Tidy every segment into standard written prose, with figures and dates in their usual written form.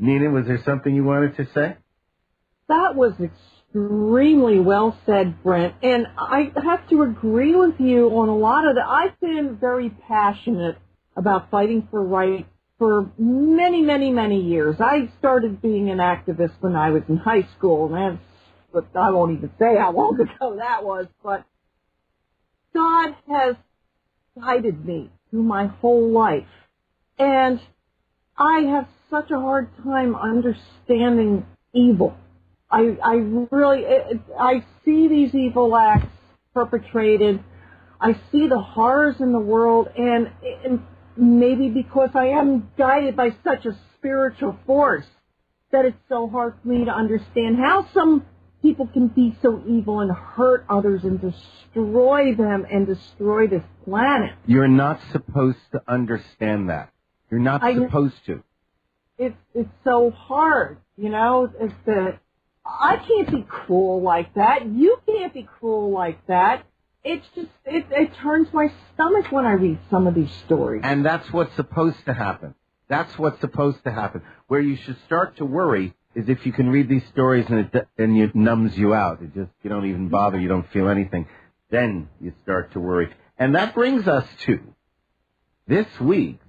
Nina, was there something you wanted to say? That was extremely well said, Brent. And I have to agree with you on a lot of that. I've been very passionate about fighting for rights for many, many, many years. I started being an activist when I was in high school, and I won't even say how long ago that was, but God has guided me through my whole life. And I have such a hard time understanding evil. I really see these evil acts perpetrated. I see the horrors in the world, and maybe because I am guided by such a spiritual force that it's so hard for me to understand how some people can be so evil and hurt others and destroy them and destroy this planet. You're not supposed to understand that. You're not supposed to. It's so hard, you know. I can't be cruel like that. You can't be cruel like that. It's just, it turns my stomach when I read some of these stories. And that's what's supposed to happen. That's what's supposed to happen. Where you should start to worry is if you can read these stories and it numbs you out. You don't even bother. You don't feel anything. Then you start to worry. And that brings us to this week's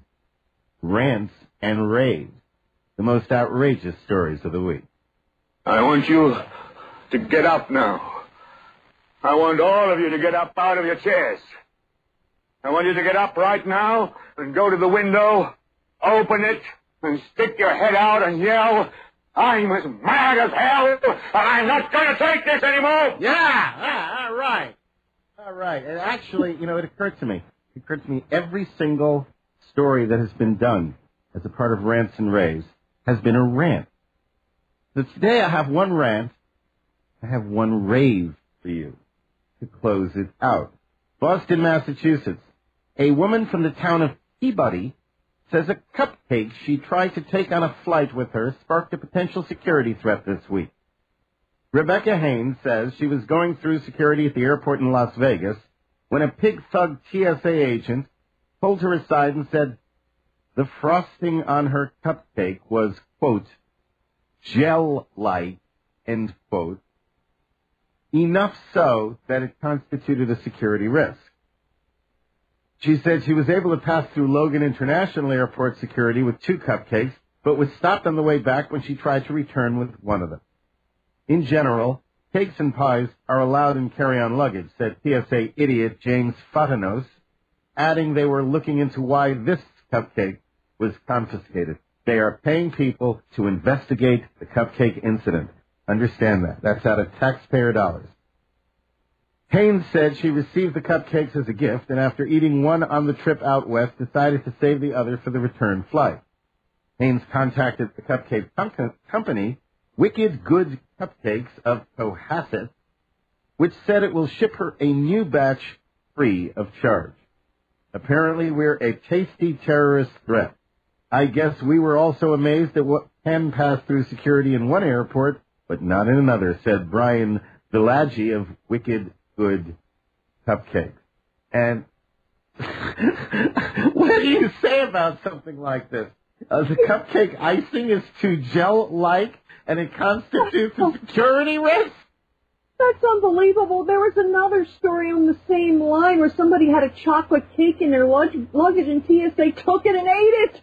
Rants and Raves, the most outrageous stories of the week. I want you to get up now. I want all of you to get up out of your chairs. I want you to get up right now and go to the window, open it, and stick your head out and yell, "I'm as mad as hell, and I'm not going to take this anymore!" Yeah, all right. All right. And actually, it occurred to me. Every single story that has been done as a part of Rants and Raves has been a rant. So today I have one rant, I have one rave for you to close it out. Boston, Massachusetts. A woman from the town of Peabody says a cupcake she tried to take on a flight with her sparked a potential security threat this week. Rebecca Haynes says she was going through security at the airport in Las Vegas when a pig thug TSA agent pulled her aside and said the frosting on her cupcake was, quote, gel-like, end quote, enough so that it constituted a security risk. She said she was able to pass through Logan International Airport security with 2 cupcakes, but was stopped on the way back when she tried to return with one of them. In general, cakes and pies are allowed in carry-on luggage, said TSA idiot James Fatanos, adding they were looking into why this cupcake was confiscated. They are paying people to investigate the cupcake incident. Understand that. That's out of taxpayer dollars. Haynes said she received the cupcakes as a gift, and after eating one on the trip out west, decided to save the other for the return flight. Haynes contacted the cupcake company, Wicked Good Cupcakes of Cohasset, which said it will ship her a new batch free of charge. Apparently, we're a tasty terrorist threat. I guess we were also amazed at what can pass through security in one airport, but not in another, said Brian Villaggi of Wicked Good Cupcakes. And what do you say about something like this? The cupcake icing is too gel-like, and it constitutes a security risk? That's unbelievable. There was another story on the same line where somebody had a chocolate cake in their luggage and TSA took it and ate it.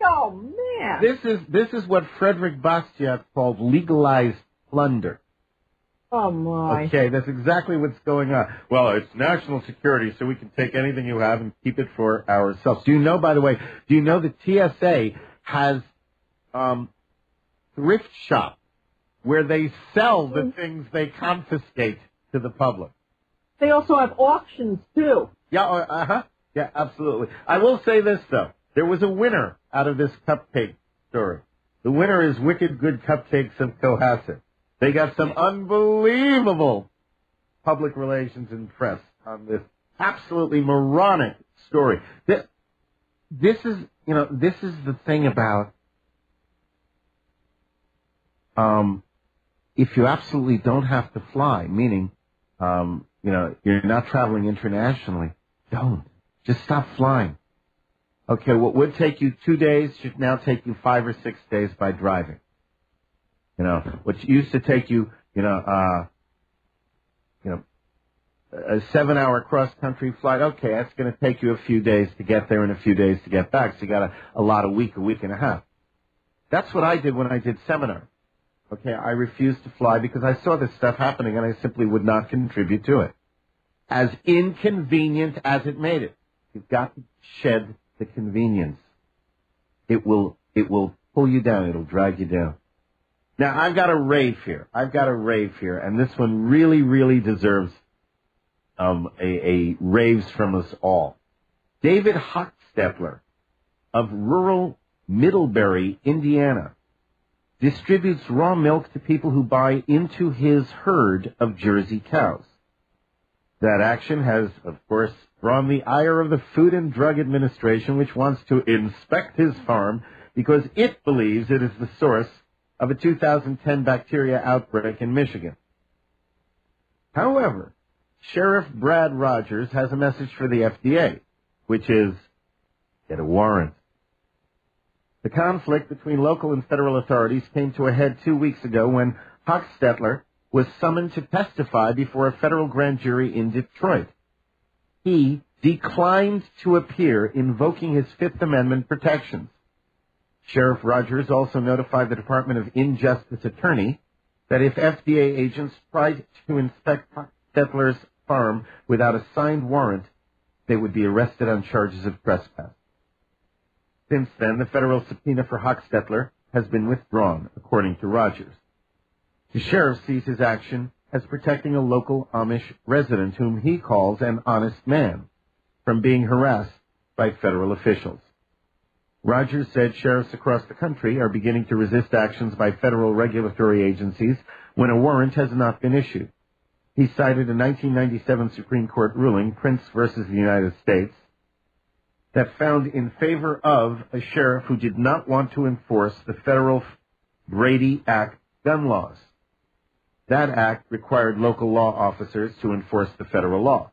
Oh, man. This is what Frederick Bastiat called legalized plunder. Oh, my. Okay, that's exactly what's going on. Well, it's national security, so we can take anything you have and keep it for ourselves. Do you know, by the way, that TSA has thrift shops where they sell the things they confiscate to the public? They also have auctions, too. Yeah, yeah, absolutely. I will say this, though. There was a winner out of this cupcake story. The winner is Wicked Good Cupcakes of Cohasset. They got some unbelievable public relations and press on this absolutely moronic story. This is the thing about if you absolutely don't have to fly, meaning you're not traveling internationally, don't. Just stop flying. Okay, what would take you 2 days should now take you 5 or 6 days by driving. You know, what used to take you, a 7-hour cross-country flight, okay, that's going to take you a few days to get there and a few days to get back. So you got a week and a half. That's what I did when I did seminar. Okay, I refused to fly because I saw this stuff happening and I simply would not contribute to it. As inconvenient as it made it, you've got to shed the convenience. It will pull you down. It'll drag you down. Now, I've got a rave here, and this one really, really deserves a raves from us all. David Hochstetler of rural Middlebury, Indiana, distributes raw milk to people who buy into his herd of Jersey cows. That action has, of course, drawn the ire of the Food and Drug Administration, which wants to inspect his farm because it believes it is the source of a 2010 bacteria outbreak in Michigan. However, Sheriff Brad Rogers has a message for the FDA, which is, get a warrant. The conflict between local and federal authorities came to a head 2 weeks ago when Hochstetler was summoned to testify before a federal grand jury in Detroit. He declined to appear, invoking his Fifth Amendment protections. Sheriff Rogers also notified the Department of Injustice attorney that if FDA agents tried to inspect Hochstetler's farm without a signed warrant, they would be arrested on charges of trespass. Since then, the federal subpoena for Hochstetler has been withdrawn, according to Rogers. The sheriff sees his action as protecting a local Amish resident whom he calls an honest man from being harassed by federal officials. Rogers said sheriffs across the country are beginning to resist actions by federal regulatory agencies when a warrant has not been issued. He cited a 1997 Supreme Court ruling, Prince versus the United States, that found in favor of a sheriff who did not want to enforce the federal Brady Act gun laws. That act required local law officers to enforce the federal law.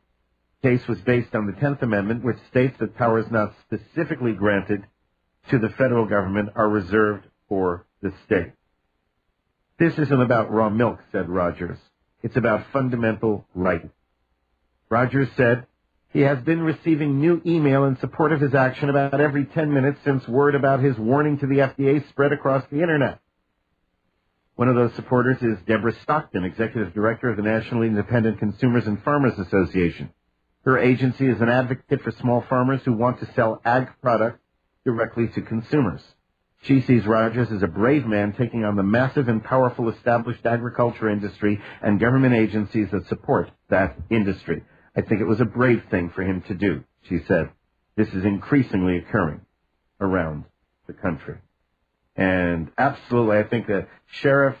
The case was based on the 10th Amendment, which states that powers not specifically granted to the federal government are reserved for the state. This isn't about raw milk, said Rogers. It's about fundamental rights. Rogers said he has been receiving new email in support of his action about every 10 minutes since word about his warning to the FDA spread across the Internet. One of those supporters is Deborah Stockton, Executive Director of the National Independent Consumers and Farmers Association. Her agency is an advocate for small farmers who want to sell ag products directly to consumers. She sees Rogers as a brave man taking on the massive and powerful established agriculture industry and government agencies that support that industry. I think it was a brave thing for him to do, she said. This is increasingly occurring around the country. And absolutely, I think that Sheriff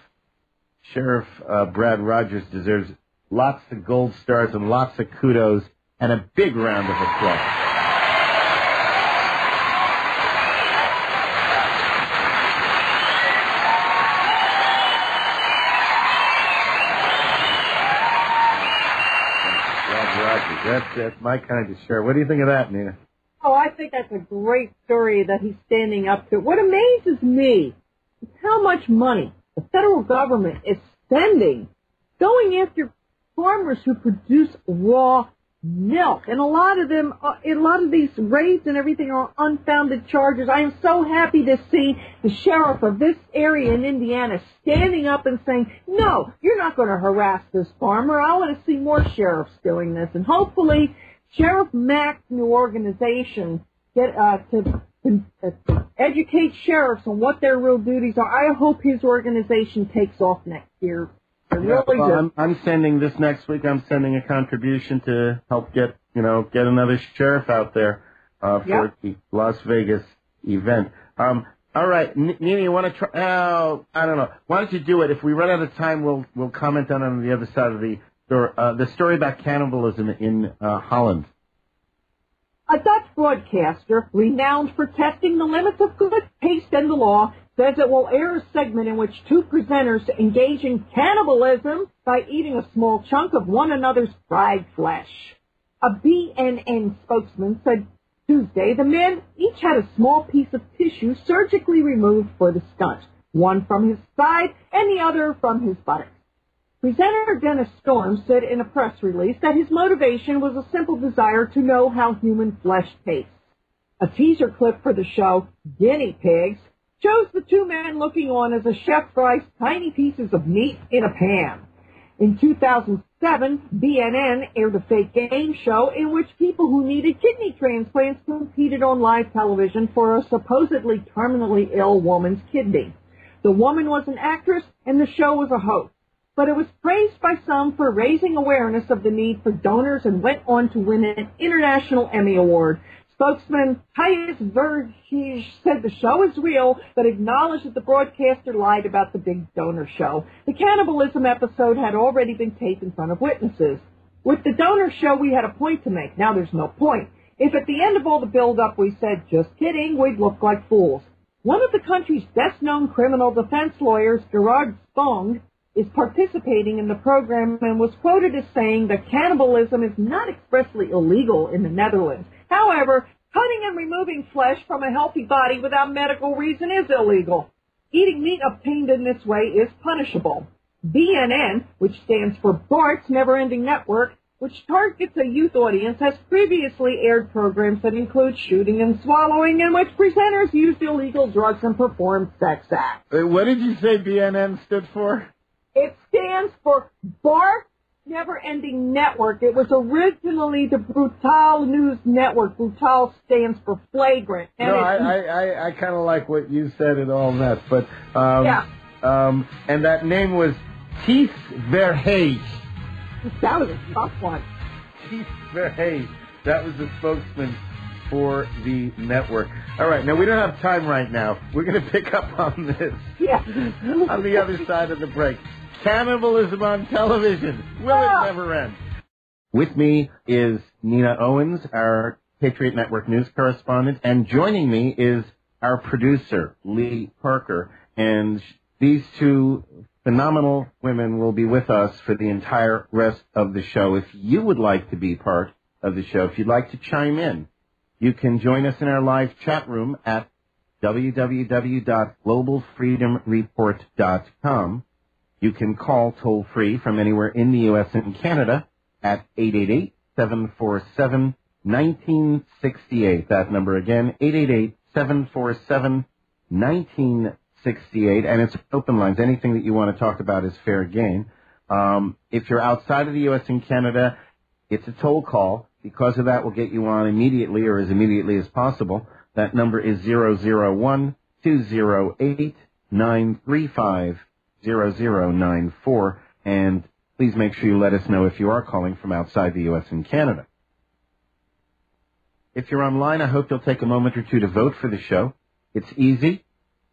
Brad Rogers deserves lots of gold stars and lots of kudos and a big round of applause. That's my kind of sheriff. What do you think of that, Nina? Oh, I think that's a great story that he's standing up to. What amazes me is how much money the federal government is spending going after farmers who produce raw milk. And a lot of these raids and everything are unfounded charges. I am so happy to see the sheriff of this area in Indiana standing up and saying, no, you're not going to harass this farmer. I want to see more sheriffs doing this. And hopefully Sheriff Mack's new organization to educate sheriffs on what their real duties are. I hope his organization takes off next year. I'm sending this next week. I'm sending a contribution to help get another sheriff out there for the Las Vegas event. All right, Nina, you want to try? I don't know. Why don't you do it? If we run out of time, we'll comment on the other side of the story about cannibalism in Holland. A Dutch broadcaster, renowned for testing the limits of good taste and the law, says it will air a segment in which two presenters engage in cannibalism by eating a small chunk of one another's fried flesh. A BNN spokesman said Tuesday, the men each had a small piece of tissue surgically removed for the stunt, one from his side and the other from his buttocks. Presenter Dennis Storm said in a press release that his motivation was a simple desire to know how human flesh tastes. A teaser clip for the show, Guinea Pigs, shows the two men looking on as a chef fries tiny pieces of meat in a pan. In 2007, BNN aired a fake game show in which people who needed kidney transplants competed on live television for a supposedly terminally ill woman's kidney. The woman was an actress and the show was a hoax, but it was praised by some for raising awareness of the need for donors and went on to win an International Emmy Award. Spokesman Titus Vergige said the show is real, but acknowledged that the broadcaster lied about the big donor show. The cannibalism episode had already been taped in front of witnesses. With the donor show, we had a point to make. Now there's no point. If at the end of all the build-up we said, just kidding, we'd look like fools. One of the country's best-known criminal defense lawyers, Gerard Spong, is participating in the program and was quoted as saying that cannibalism is not expressly illegal in the Netherlands. However, cutting and removing flesh from a healthy body without medical reason is illegal. Eating meat obtained in this way is punishable. BNN, which stands for Bart's Never-Ending Network, which targets a youth audience, has previously aired programs that include shooting and swallowing, in which presenters used illegal drugs and performed sex acts. What did you say BNN stood for? It stands for Bart's Never-Ending Network. It was originally the Brutal News Network. Brutal stands for flagrant. And I kind of like what you said and all that, but and that name was Keith Verhage. That was a tough one. Keith Verhage. That was the spokesman for the network. All right, now we don't have time right now. We're going to pick up on this on the other side of the break. Cannibalism on television. Will it never end? With me is Nina Owens, our Patriot Network news correspondent, and joining me is our producer, Lee Parker. And these two phenomenal women will be with us for the entire rest of the show. If you would like to be part of the show, if you'd like to chime in, you can join us in our live chat room at www.globalfreedomreport.com. You can call toll-free from anywhere in the U.S. and Canada at 888-747-1968. That number again, 888-747-1968. And it's open lines. Anything that you want to talk about is fair game. If you're outside of the U.S. and Canada, it's a toll call. Because of that, we'll get you on immediately or as immediately as possible. That number is 001-208-935. 0094, and please make sure you let us know if you are calling from outside the U.S. and Canada. If you're online, I hope you'll take a moment or two to vote for the show. It's easy.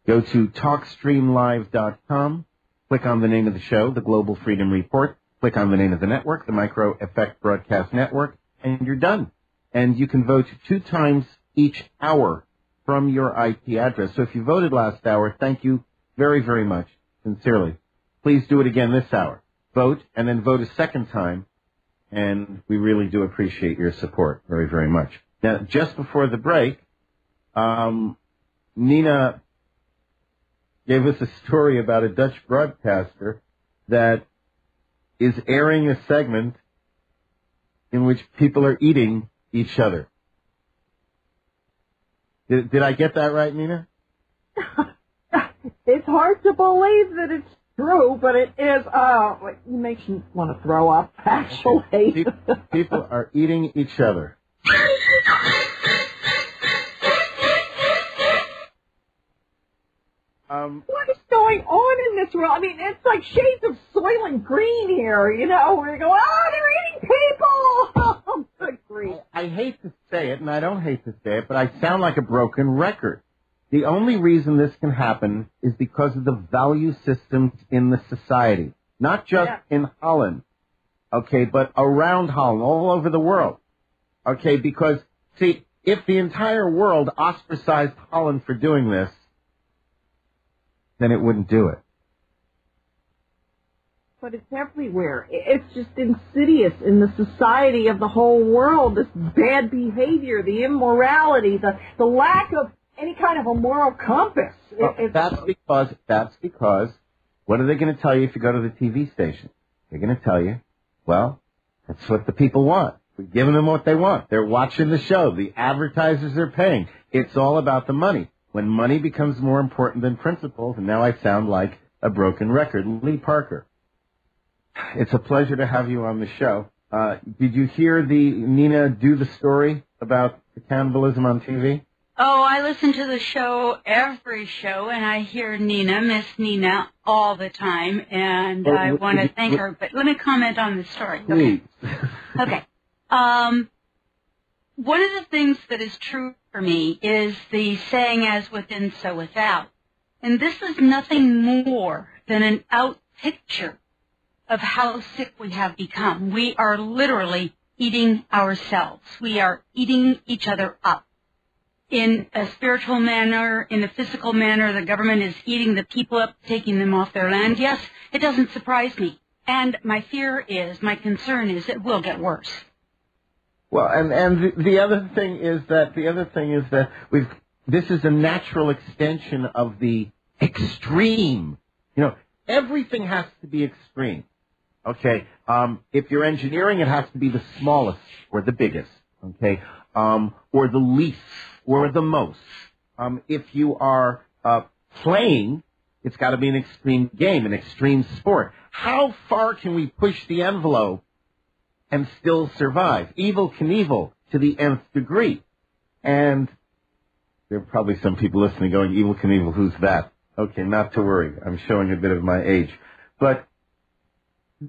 Go to TalkStreamLive.com, click on the name of the show, the Global Freedom Report, click on the name of the network, the Micro Effect Broadcast Network, and you're done. And you can vote 2 times each hour from your IP address. So if you voted last hour, thank you very, very much. Sincerely. Please do it again this hour. Vote, and then vote a second time, and we really do appreciate your support very, very much. Now, just before the break, Nina gave us a story about a Dutch broadcaster that is airing a segment in which people are eating each other. Did I get that right, Nina? It's hard to believe that it's true, but it is. It makes you want to throw up, actually. People are eating each other. What is going on in this world? I mean, it's like shades of Soylent Green here, you know, where you go, they're eating people! Oh, good grief. I hate to say it, and I don't hate to say it, but I sound like a broken record. The only reason this can happen is because of the value systems in the society. Not just in Holland, okay, but around Holland, all over the world. Okay, because, see, if the entire world ostracized Holland for doing this, then it wouldn't do it. but it's everywhere. It's just insidious in the society of the whole world, this bad behavior, the immorality, the lack of any kind of a moral compass. That's because, what are they going to tell you if you go to the TV station? They're going to tell you, well, that's what the people want. We're giving them what they want. They're watching the show. The advertisers are paying. It's all about the money. When money becomes more important than principles, and now I sound like a broken record. Lee Parker, it's a pleasure to have you on the show. Did you hear Nina do the story about the cannibalism on TV? Oh, I listen to the show, every show, and I hear Miss Nina, all the time, and I want to thank her. But let me comment on the story. Please. Okay. One of the things that is true for me is the saying, as within, so without. And this is nothing more than an out picture of how sick we have become. We are literally eating ourselves. We are eating each other up. In a spiritual manner, in a physical manner, the government is eating the people up, taking them off their land. Yes, it doesn't surprise me. And my concern is it will get worse. Well, and the other thing is that this is a natural extension of the extreme. Everything has to be extreme. Okay, if you're engineering, it has to be the smallest or the biggest. Okay, or the least or the most. If you are playing, it's got to be an extreme game, an extreme sport. How far can we push the envelope and still survive? Evel Knievel to the nth degree. And there are probably some people listening going, Evel Knievel, who's that? Okay, not to worry. I'm showing a bit of my age. But,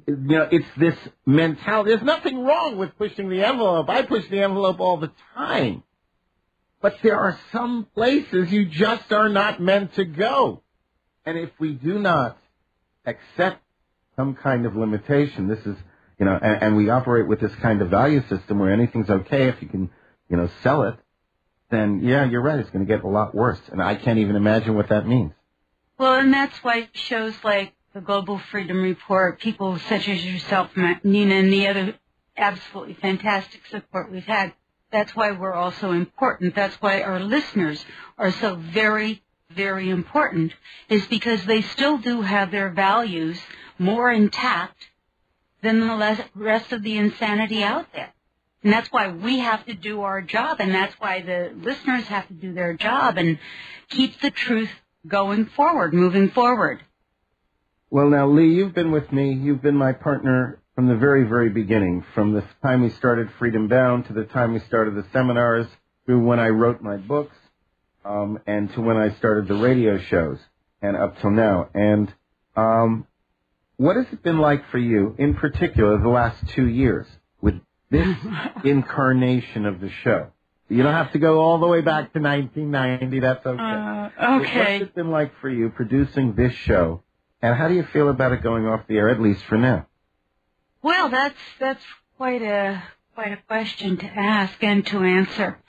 it's this mentality. There's nothing wrong with pushing the envelope. I push the envelope all the time. But there are some places you just are not meant to go. And if we do not accept some kind of limitation, this is, and we operate with this kind of value system where anything's okay if you can, sell it, then, yeah, you're right, it's going to get a lot worse. And I can't even imagine what that means. Well, and that's why shows like the Global Freedom Report, people such as yourself, Nina, and the other absolutely fantastic support we've had, that's why we're all so important. That's why our listeners are so very, very important, is because they still do have their values more intact than the rest of the insanity out there. And that's why we have to do our job, and that's why the listeners have to do their job and keep the truth going forward, moving forward. Well, now, Lee, you've been with me. You've been my partner from the very, very beginning, from the time we started Freedom Bound to the time we started the seminars, through when I wrote my books, and to when I started the radio shows, and up till now. And what has it been like for you, in particular, the last 2 years, with this incarnation of the show? You don't have to go all the way back to 1990. That's okay. Okay. What's it been like for you producing this show, and how do you feel about it going off the air, at least for now? Well, that's quite a question to ask and to answer.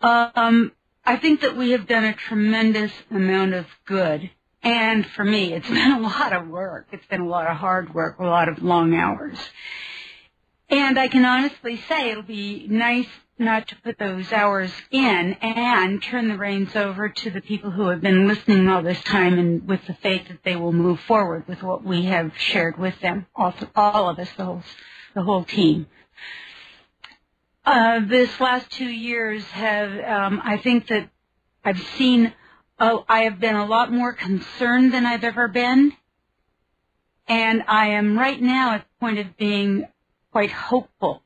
I think that we have done a tremendous amount of good. And for me, it's been a lot of work. It's been a lot of hard work, a lot of long hours. And I can honestly say it'll be nice not to put those hours in and turn the reins over to the people who have been listening all this time, and with the faith that they will move forward with what we have shared with them, all of us, the whole team. This last 2 years have, I think that I've seen, I have been a lot more concerned than I've ever been. And I am right now at the point of being quite hopeful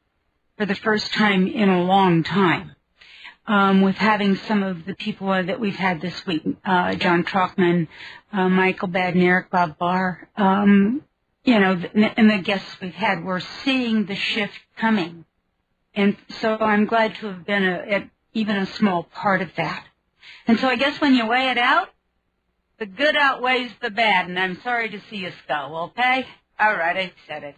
for the first time in a long time, with having some of the people that we've had this week, John Trockman, Michael Badnarik, Bob Barr, and the guests we've had. We're seeing the shift coming. And so I'm glad to have been even a small part of that. And so I guess when you weigh it out, the good outweighs the bad, and I'm sorry to see you go, okay? All right, I said it.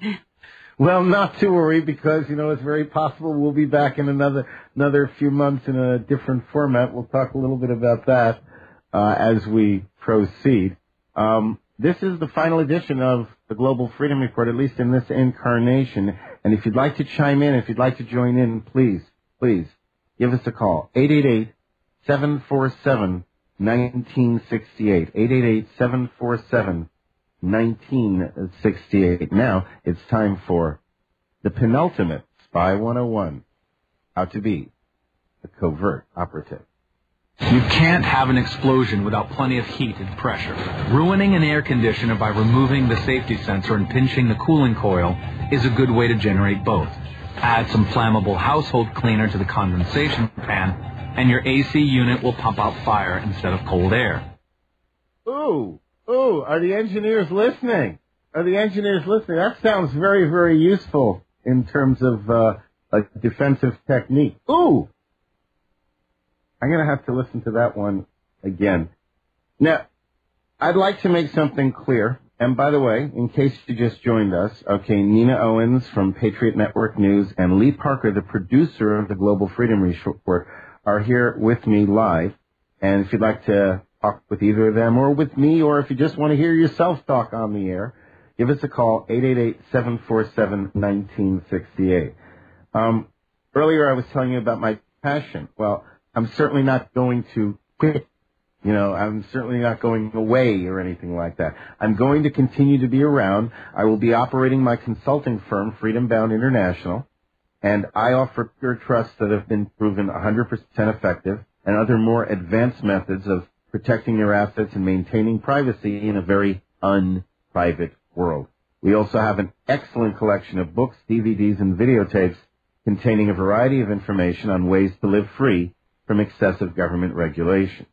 Well, not to worry, because, it's very possible we'll be back in another few months in a different format. We'll talk a little bit about that as we proceed. This is the final edition of the Global Freedom Report, at least in this incarnation. And if you'd like to chime in, if you'd like to join in, please give us a call. 888-747-1968. 888-747-1968. Now it's time for the penultimate Spy 101. How to be a covert operative. You can't have an explosion without plenty of heat and pressure. Ruining an air conditioner by removing the safety sensor and pinching the cooling coil is a good way to generate both. Add some flammable household cleaner to the condensation fan, and your AC unit will pump out fire instead of cold air. Ooh, are the engineers listening? That sounds very, very useful in terms of a defensive technique. Ooh! I'm going to have to listen to that one again. Now, I'd like to make something clear. And by the way, in case you just joined us, okay, Nina Owens from Patriot Network News and Lee Parker, the producer of the Global Freedom Report, are here with me live. And if you'd like to talk with either of them or with me, or if you just want to hear yourself talk on the air, give us a call, 888-747-1968. Earlier I was telling you about my passion. Well, I'm certainly not going to quit. I'm certainly not going away or anything like that. I'm going to continue to be around. I will be operating my consulting firm, Freedom Bound International, and I offer pure trusts that have been proven 100% effective and other more advanced methods of protecting your assets and maintaining privacy in a very unprivate world. We also have an excellent collection of books, DVDs, and videotapes containing a variety of information on ways to live free from excessive government regulation.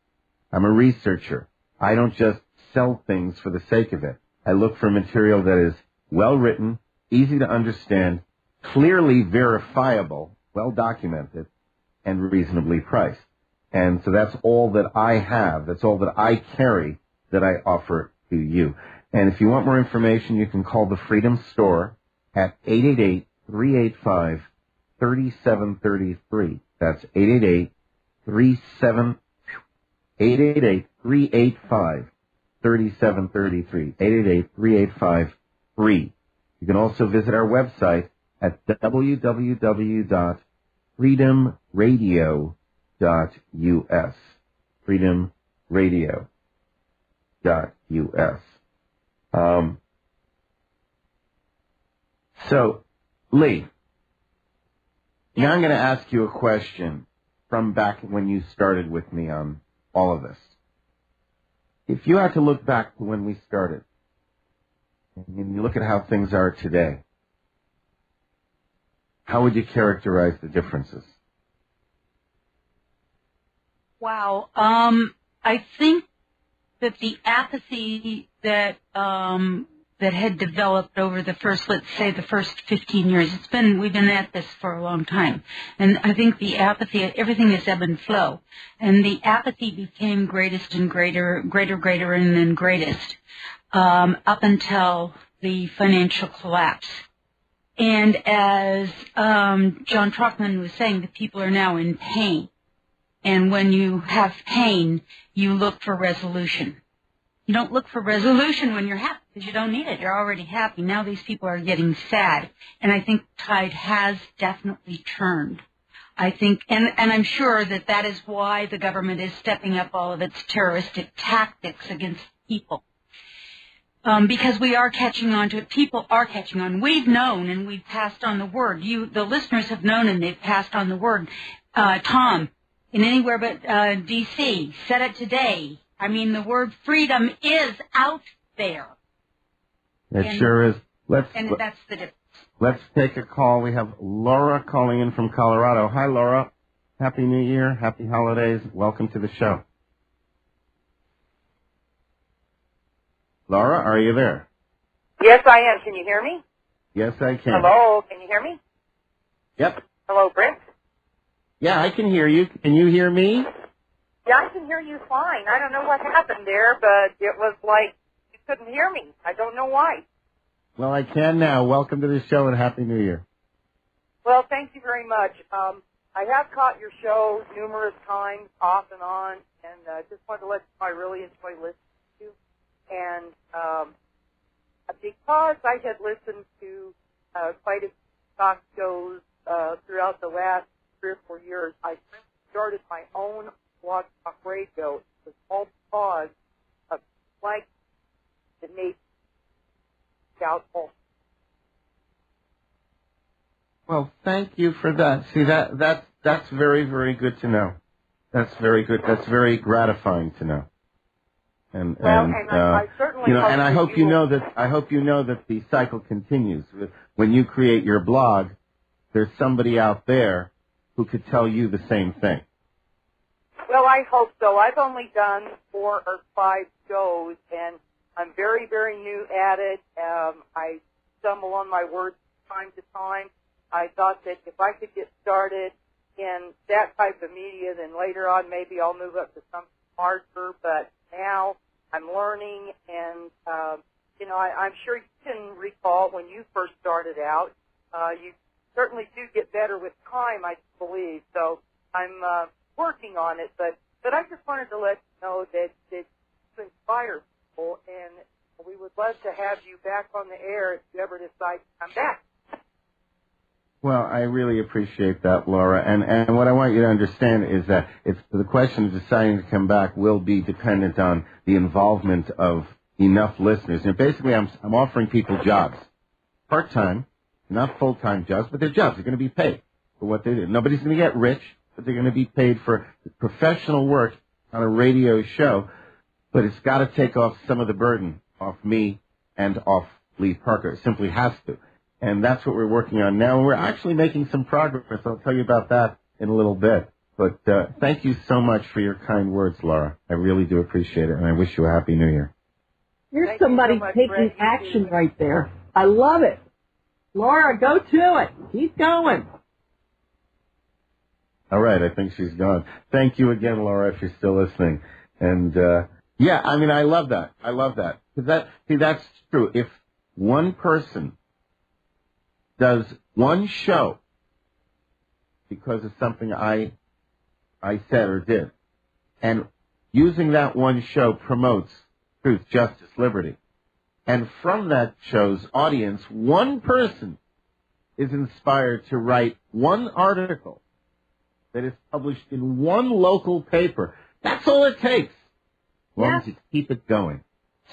I'm a researcher. I don't just sell things for the sake of it. I look for material that is well written, easy to understand, clearly verifiable, well documented, and reasonably priced. And so that's all that I have. That's all that I carry that I offer to you. And if you want more information, you can call the Freedom Store at 888-385-3733. That's 888-385-3733. You can also visit our website at www.freedomradio.us. freedomradio.us. So, Lee, now I'm going to ask you a question from back when you started with me on all of this. If you had to look back to when we started, and you look at how things are today, how would you characterize the differences? Wow. I think that the apathy that had developed over the first 15 years, we've been at this for a long time. And I think the apathy, everything is ebb and flow. And the apathy became greatest and greater, and then greatest, up until the financial collapse. And as John Trockman was saying, the people are now in pain. And when you have pain, you look for resolution. You don't look for resolution when you're happy, because you don't need it. You're already happy. Now these people are getting sad. And I think the tide has definitely turned. I think, and I'm sure that is why the government is stepping up all of its terroristic tactics against people. Because we are catching on to it. People are catching on. We've known and we've passed on the word. The listeners have known and they've passed on the word. Tom, in anywhere but D.C., said it today. I mean, the word freedom is out there. It sure is. That's the difference. Let's take a call. We have Laura calling in from Colorado. Hi, Laura. Happy New Year. Happy holidays. Welcome to the show. Laura, are you there? Yes, I am. Can you hear me? Yes, I can. Hello, can you hear me? Yep. Hello, Brent? Yeah, I can hear you. Can you hear me? Yeah, I can hear you fine. I don't know what happened there, but it was like you couldn't hear me. I don't know why. Well, I can now. Welcome to the show and Happy New Year. Well, thank you very much. I have caught your show numerous times, off and on, and just wanted to let you know I really enjoy listening to you. And because I had listened to quite a few talk shows throughout the last 3 or 4 years, I started my own blog talk radio. It was all because of like the Navy Scout Hall. Well, thank you for that. See, that's very, very good to know. That's very good. That's very gratifying to know. And I certainly you know, hope and I that hope you you know will- that I hope you know that the cycle continues. When you create your blog, there's somebody out there who could tell you the same thing. Well, I hope so. I've only done 4 or 5 shows, and I'm very, very new at it. I stumble on my words from time to time. I thought that if I could get started in that type of media, then later on maybe I'll move up to something larger. But now I'm learning, and you know, I'm sure you can recall when you first started out. You certainly do get better with time, I believe. So I'm working on it, but I just wanted to let you know that you inspire people, and we would love to have you back on the air if you ever decide to come back. Well, I really appreciate that, Laura. And what I want you to understand is that it's the question of deciding to come back will be dependent on the involvement of enough listeners. And basically, I'm offering people jobs, part-time, not full-time jobs, but they're jobs. They're going to be paid for what they do. Nobody's going to get rich, but they're going to be paid for professional work on a radio show. But it's got to take off some of the burden off me and off Lee Parker. It simply has to. And that's what we're working on now. And we're actually making some progress. I'll tell you about that in a little bit. But thank you so much for your kind words, Laura. I really do appreciate it, and I wish you a Happy New Year. Here's Thank you somebody so much, taking Brett. action right there. I love it. Laura, go to it. Keep going. All right, I think she's gone. Thank you again, Laura, if you're still listening. And, yeah, I mean, I love that. I love that. Because that's true. If one person does one show because of something I said or did, and using that one show promotes truth, justice, liberty, and from that show's audience, one person is inspired to write one article that is published in one local paper. That's all it takes. As long as you keep it going.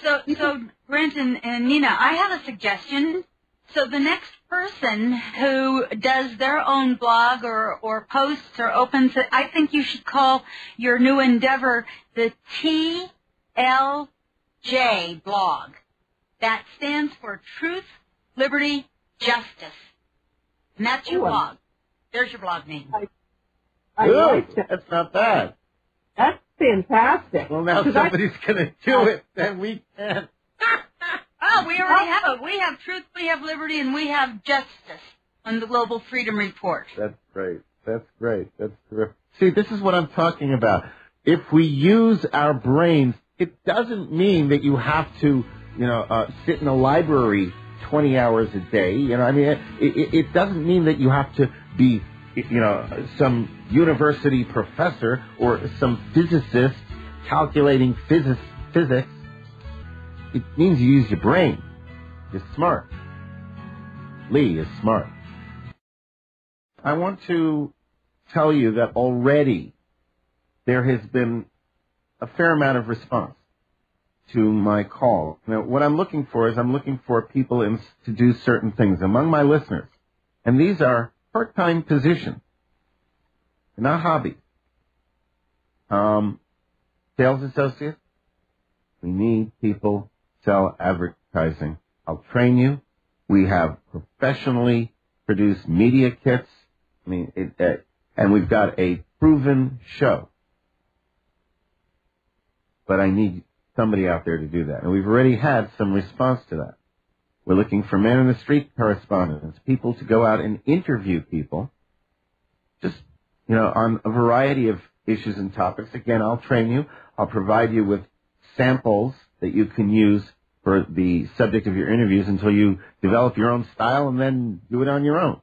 So Brent and Nina, I have a suggestion. So the next person who does their own blog or posts or opens it, I think you should call your new endeavor the TLJ blog. That stands for Truth, Liberty, Justice. And that's your blog. There's your blog name. I like that. That's not bad. That's fantastic. Well, now somebody's going to do it, then we can. Oh, we already have it. We have truth, we have liberty, and we have justice on the Global Freedom Report. That's great. That's great. That's terrific. See, this is what I'm talking about. If we use our brains, it doesn't mean that you have to, sit in a library 20 hours a day. I mean, it doesn't mean that you have to be, some university professor or some physicist calculating physics. It means you use your brain. You're smart. Lee is smart. I want to tell you that already there has been a fair amount of response to my call. Now, what I'm looking for is people to do certain things among my listeners. And these are part-time positions, not hobbies. Sales associates. We need people sell advertising. I'll train you. We have professionally produced media kits. And we've got a proven show. But I need somebody out there to do that. And we've already had some response to that. We're looking for man in the street correspondents, people to go out and interview people, just, on a variety of issues and topics. Again, I'll train you. I'll provide you with samples that you can use for the subject of your interviews until you develop your own style and then do it on your own.